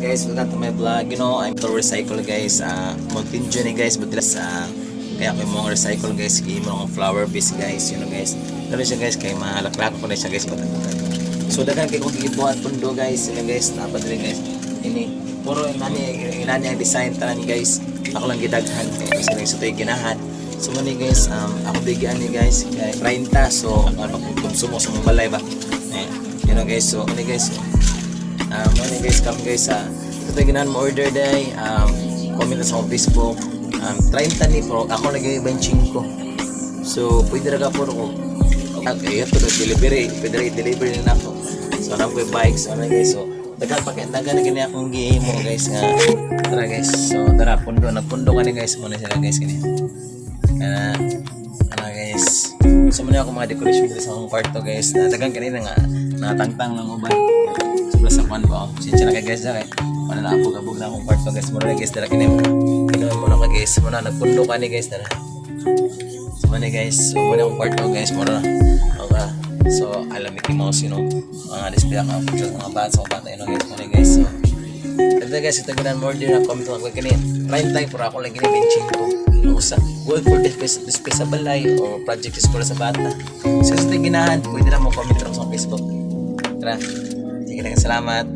Guys, welcome to my vlog. You know, I'm to recycle guys. Mag-pinjo ni guys, but kaya ko yung mga recycle guys, yung mga flower base guys, you know guys. Pero siya guys, kay malaklak ko na siya guys, patag-patag. So dagan kay kung gibuhat pundo guys, you know guys, dapat rin guys. Ini puro inani ang design tanan guys. Ako lang gidaghan kay kasi nagsutoy ginahan. So mani guys, ako bigyan ni guys kay 30. So ano konsumo sa mga balay ba. You know guys, so mani guys. Mani guys, come guys ito ginahan mo order day. Comment sa akong Facebook. 30 ni pro ako nag-benching ko. So pwede ra ka po ko. Okay, ito delivery, pwede ra i-deliver na ako. So nang ko bikes ano guys. So dagan na gani akong gihimo guys nga. Tara guys. So tara pundo kani guys muna sila guys kini. Guys. So muna ako mga decoration dito sa akong kwarto guys. Dagan kanina nga natangtang lang ubay. Sobra sa kwan ba. Sincha na kay guys dere. Wala na abog na akong kwarto guys. Muna guys dara kini. Kinoy mo na ka guys. Muna nagpundo kani guys dara. So muna guys. So muna akong kwarto guys muna. Okay. So alam Mickey Mouse you know. Mga display ako pictures mga bata sa bata you know guys. Muna guys. So ito guys ito ginan more din na comment ako kini. Prime time para ako lang gini benching ko. Usa goal for display sa balay o project is para sa bata. So sa ginahan pwede na mo comment sa Facebook. Tara. Sige lang salamat.